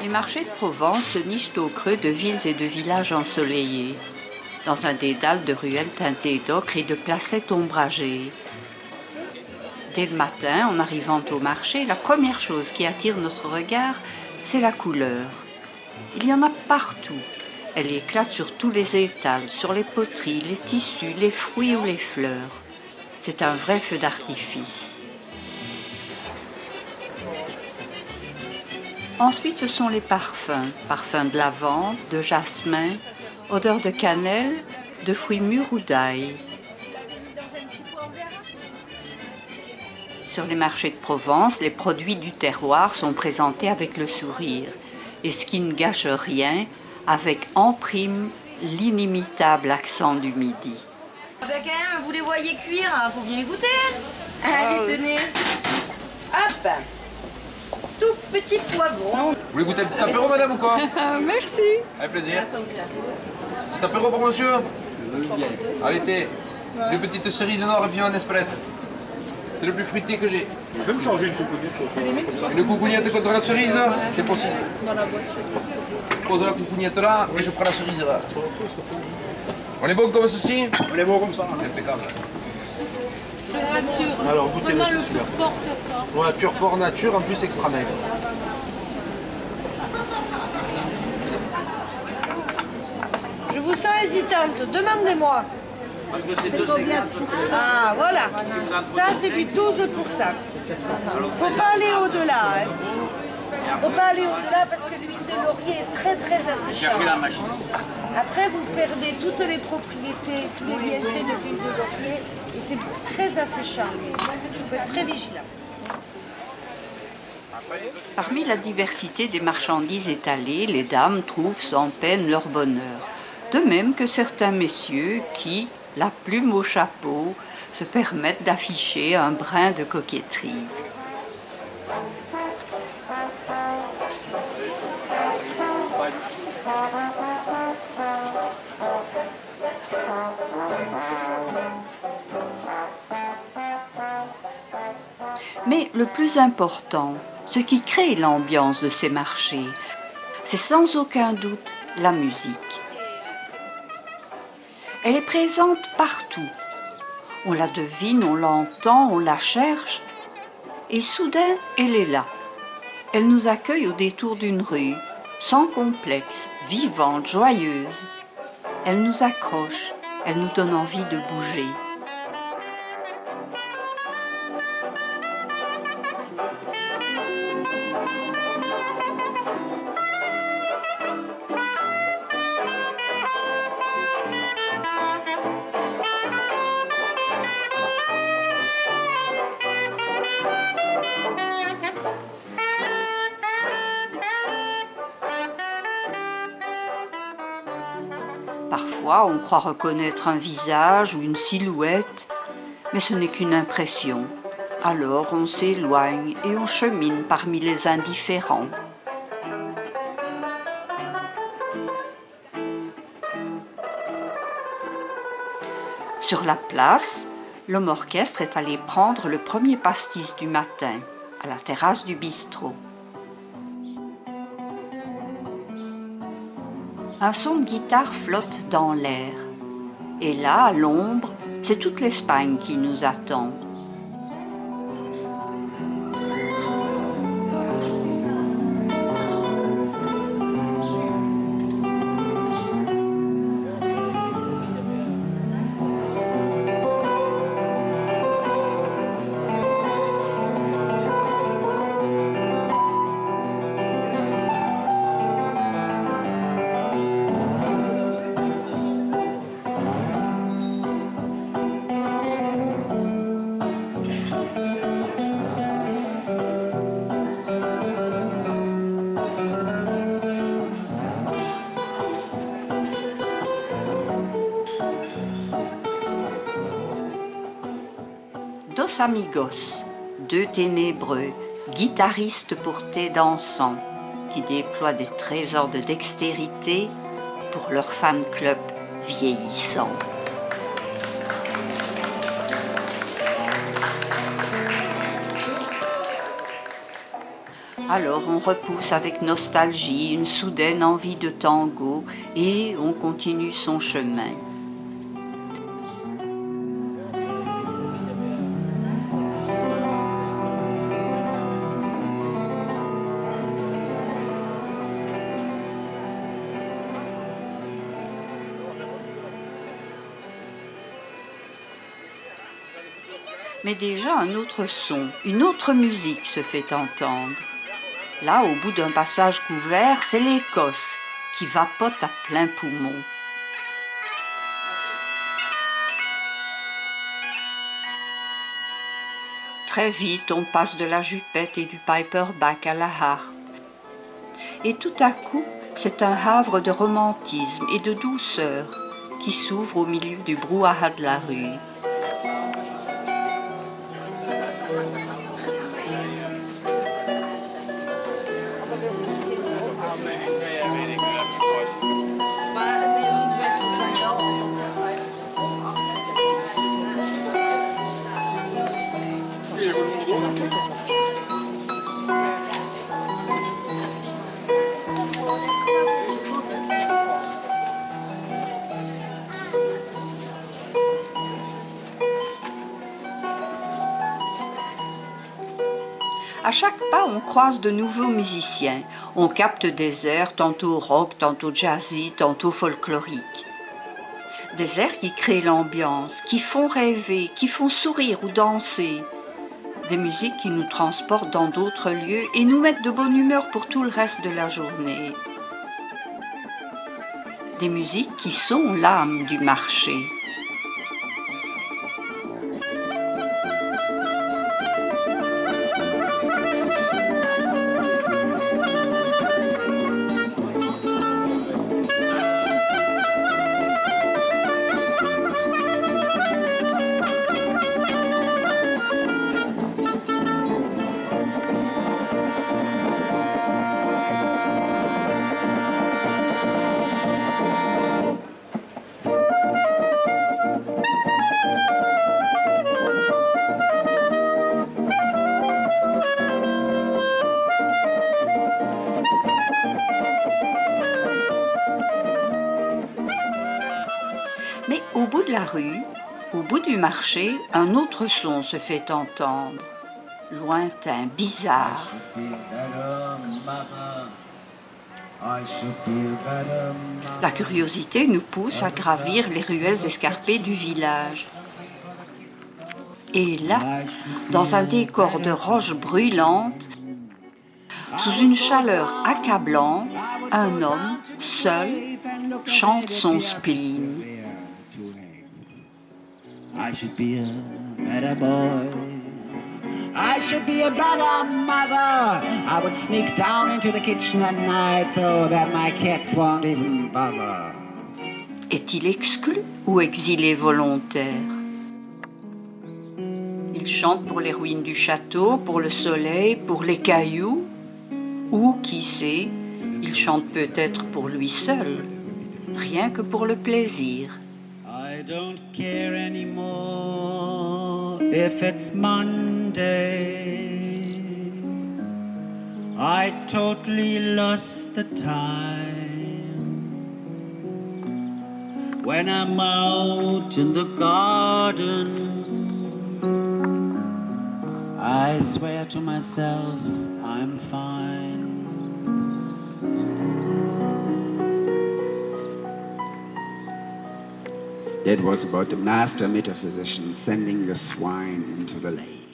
Les marchés de Provence se nichent au creux de villes et de villages ensoleillés, dans un dédale de ruelles teintées d'ocre et de placettes ombragées. Dès le matin, en arrivant au marché, la première chose qui attire notre regard, c'est la couleur. Il y en a partout. Elle éclate sur tous les étals, sur les poteries, les tissus, les fruits ou les fleurs. C'est un vrai feu d'artifice. Ensuite, ce sont les parfums. Parfums de lavande, de jasmin, odeur de cannelle, de fruits mûrs ou d'ail. Sur les marchés de Provence, les produits du terroir sont présentés avec le sourire. Et ce qui ne gâche rien, avec en prime l'inimitable accent du Midi. Bah quand même, vous les voyez cuire, hein, faut bien les goûter. Allez, tenez. Hop. Tout petit poivron. Vous voulez goûter un petit apéro, madame, ou quoi? Merci. Avec plaisir. Petit apéro pour monsieur? Allez, thé. Une petite cerise noire et puis un espelette. C'est le plus fruité que j'ai. On peut me changer une coucougnette? Une coucougnette contre la cerise? C'est possible. Je pose la coucougnette là et je prends la cerise là. On est bon comme ceci? On est bon comme ça. Impeccable. Alors goûtez-le, c'est super. Ouais, pur porc nature, en plus extra maigre. Je vous sens hésitante, demandez-moi. Parce que c'est 2,50. Ah voilà, ça c'est du 12%. Faut pas aller au-delà. Hein. Faut pas aller au-delà parce que l'huile de laurier est très très asséchante. Après vous perdez toutes les propriétés, tous les bienfaits de l'huile de laurier et c'est très asséchant. Il faut être très vigilant. Parmi la diversité des marchandises étalées, les dames trouvent sans peine leur bonheur. De même que certains messieurs qui, la plume au chapeau, se permettent d'afficher un brin de coquetterie. Mais le plus important, ce qui crée l'ambiance de ces marchés, c'est sans aucun doute la musique. Elle est présente partout. On la devine, on l'entend, on la cherche. Et soudain, elle est là. Elle nous accueille au détour d'une rue, sans complexe, vivante, joyeuse. Elle nous accroche, elle nous donne envie de bouger. Parfois, on croit reconnaître un visage ou une silhouette, mais ce n'est qu'une impression. Alors on s'éloigne et on chemine parmi les indifférents. Sur la place, l'homme orchestre est allé prendre le premier pastis du matin, à la terrasse du bistrot. Un son de guitare flotte dans l'air. Et là, à l'ombre, c'est toute l'Espagne qui nous attend. Dos amigos, deux ténébreux, guitaristes pour thé dansants, qui déploient des trésors de dextérité pour leur fan club vieillissant. Alors on repousse avec nostalgie une soudaine envie de tango et on continue son chemin. Mais déjà un autre son, une autre musique se fait entendre. Là, au bout d'un passage couvert, c'est l'Écosse qui vapote à plein poumon. Très vite, on passe de la jupette et du piperback à la harpe. Et tout à coup, c'est un havre de romantisme et de douceur qui s'ouvre au milieu du brouhaha de la rue. À chaque pas, on croise de nouveaux musiciens. On capte des airs, tantôt rock, tantôt jazzy, tantôt folkloriques. Des airs qui créent l'ambiance, qui font rêver, qui font sourire ou danser. Des musiques qui nous transportent dans d'autres lieux et nous mettent de bonne humeur pour tout le reste de la journée. Des musiques qui sont l'âme du marché. Mais au bout de la rue, au bout du marché, un autre son se fait entendre. Lointain, bizarre. La curiosité nous pousse à gravir les ruelles escarpées du village. Et là, dans un décor de roches brûlantes, sous une chaleur accablante, un homme, seul, chante son spleen. I should be a better boy. I should be a better mother. I would sneak down into the kitchen at night so that my kids won't even bother. Est-il exclu ou exilé volontaire? Il chante pour les ruines du château, pour le soleil, pour les cailloux. Ou, qui sait, il chante peut-être pour lui seul, rien que pour le plaisir. I don't care anymore if it's Monday. I totally lost the time. When I'm out in the garden, I swear to myself I'm fine. That was about the master metaphysician sending the swine into the lake.